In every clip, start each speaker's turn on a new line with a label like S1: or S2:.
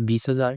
S1: 20,000،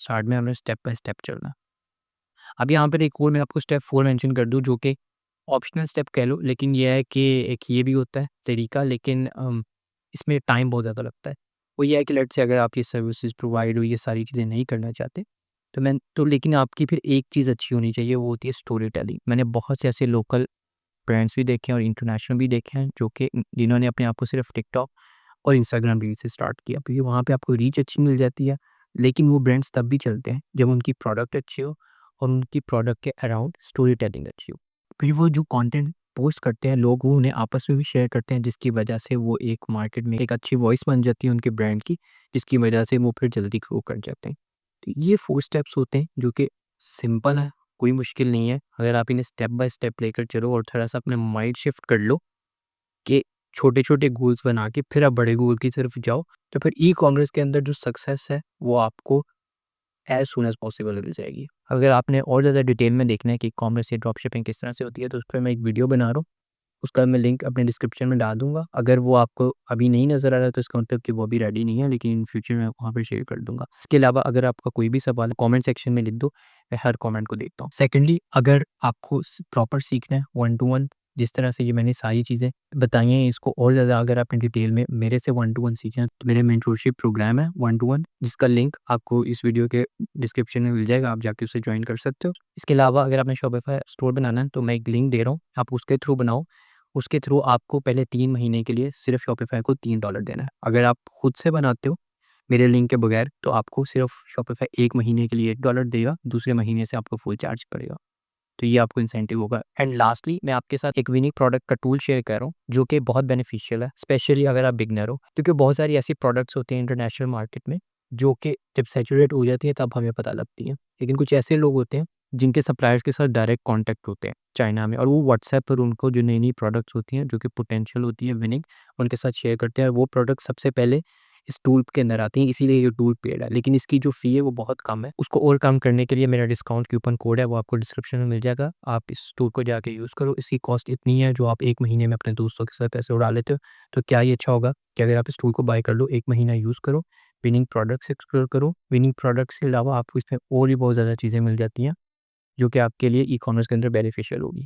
S1: start में हमें step by step चलना है। अब यहाँ पर एक और मैं आपको स्टेप 4 मेंशन कर दूँ, जो कि ऑप्शनल स्टेप कह लो, लेकिन ये है कि एक ये भी होता है तरीका, लेकिन इसमें टाइम बहुत ज़्यादा लगता है। वो ये है कि लेट्स से अगर आप ये सर्विसेज प्रोवाइड हो, ये सारी चीज़ें नहीं करना चाहते, तो लेकिन आपकी फिर एक चीज़ अच्छी होनी चाहिए, वो होती है स्टोरी टेलिंग। मैंने बहुत से ऐसे लोकल ब्रांड्स भी देखे हैं और इंटरनेशनल भी देखे हैं, जो कि जिन्होंने अपने आप को सिर्फ टिकटॉक और इंस्टाग्राम रील से स्टार्ट किया, क्योंकि वहाँ पे आपको रीच अच्छी मिल जाती है। लेकिन वो ब्रांड्स तब भी चलते हैं जब उनकी प्रोडक्ट अच्छी हो और उनकी प्रोडक्ट के अराउंड स्टोरी टेलिंग अच्छी हो। फिर वो जो कंटेंट पोस्ट करते हैं लोग, वो उन्हें आपस में भी शेयर करते हैं, जिसकी वजह से वो एक मार्केट में एक अच्छी वॉइस बन जाती है उनके ब्रांड की, जिसकी वजह से वो फिर जल्दी ग्रो कर जाते हैं। तो ये 4 स्टेप्स होते हैं जो कि सिंपल है, कोई मुश्किल नहीं है। अगर आप इन्हें स्टेप बाय स्टेप लेकर चलो और थोड़ा-सा अपने माइंड शिफ्ट कर लो कि छोटे-छोटे गोल्स बना के फिर आप बड़े गोल की तरफ जाओ, तो फिर ई-कॉमर्स के अंदर जो सक्सेस है वो आपको एज़ सून एज़ पॉसिबल मिल जाएगी। अगर आपने और ज़्यादा डिटेल में देखना है कि ई-कॉमर्स या ड्रॉप शिपिंग किस तरह से होती है, तो उस पे मैं एक वीडियो बना रहा हूँ। उसका मैं लिंक अपने डिस्क्रिप्शन में डाल दूँगा। अगर वो आपको अभी नहीं नज़र आ रहा है, तो इसका मतलब कि वो अभी रेडी नहीं है, लेकिन इन फ्यूचर मैं वहाँ पे शेयर कर दूँगा। इसके अलावा अगर आपका कोई भी सवाल है, कमेंट सेक्शन में लिख दो, मैं हर कमेंट को देखता हूँ। सेकंडली, अगर आपको प्रॉपर सीखना है वन टू वन, जिस तरह से ये मैंने सारी चीज़ें बताई हैं, इसको और ज़्यादा अगर आप डिटेल में मेरे से वन टू वन सीखें, तो मेरे मेंटरशिप प्रोग्राम है वन टू वन, जिसका लिंक आपको इस वीडियो के डिस्क्रिप्शन में मिल जाएगा, आप जाके उसे ज्वाइन कर सकते हो। इसके अलावा अगर आपने शॉपिफाई स्टोर बनाना है, तो मैं एक लिंक दे रहा हूँ, आप उसके थ्रू बनाओ। उसके थ्रू आपको पहले 3 महीने के लिए सिर्फ शॉपिफाई को $3 देना है। अगर आप खुद से बनाते हो मेरे लिंक के बगैर, तो आपको सिर्फ शॉपिफाई 1 महीने के लिए $1 देगा, दूसरे महीने से आपको फुल चार्ज करेगा। तो ये आपको इंसेंटिव होगा। एंड लास्टली, मैं आपके साथ एक विनिंग प्रोडक्ट का टूल शेयर कर रहा हूँ, जो कि बहुत बेनिफिशियल है, स्पेशली अगर आप बिगनर हो, क्योंकि बहुत सारी ऐसी प्रोडक्ट्स होते हैं इंटरनेशनल मार्केट में, जो कि जब सैचुरेट हो जाती है तब हमें पता लगती है। लेकिन कुछ ऐसे लोग होते हैं जिनके सप्लायर्स के साथ डायरेक्ट कॉन्टैक्ट होते हैं चाइना में, और वो व्हाट्सएप पर उनको जो नई-नई प्रोडक्ट्स होती हैं, जो कि पोटेंशियल होती है विनिंग, उनके साथ शेयर करते हैं, और वो प्रोडक्ट सबसे पहले इस टूल के अंदर आती हैं, इसीलिए ये टूल पेड है। लेकिन इसकी जो फ़ी है वो बहुत कम है। उसको और कम करने के लिए मेरा डिस्काउंट कूपन कोड है, वो आपको डिस्क्रिप्शन में मिल जाएगा। आप इस टूल को जाके यूज़ करो। इसकी कॉस्ट इतनी है, जो आप 1 महीने में अपने दोस्तों के साथ पैसे उड़ा लेते हो। तो क्या ये अच्छा होगा कि अगर आप इस टूल को बाय कर लो, 1 महीना यूज़ करो, विनिंग प्रोडक्ट्स एक्सप्लोर करो। विनिंग प्रोडक्ट्स के अलावा आपको इसमें और भी बहुत ज़्यादा चीज़ें मिल जाती हैं, जो कि आपके लिए ई-कॉमर्स के अंदर बेनिफिशियल होगी।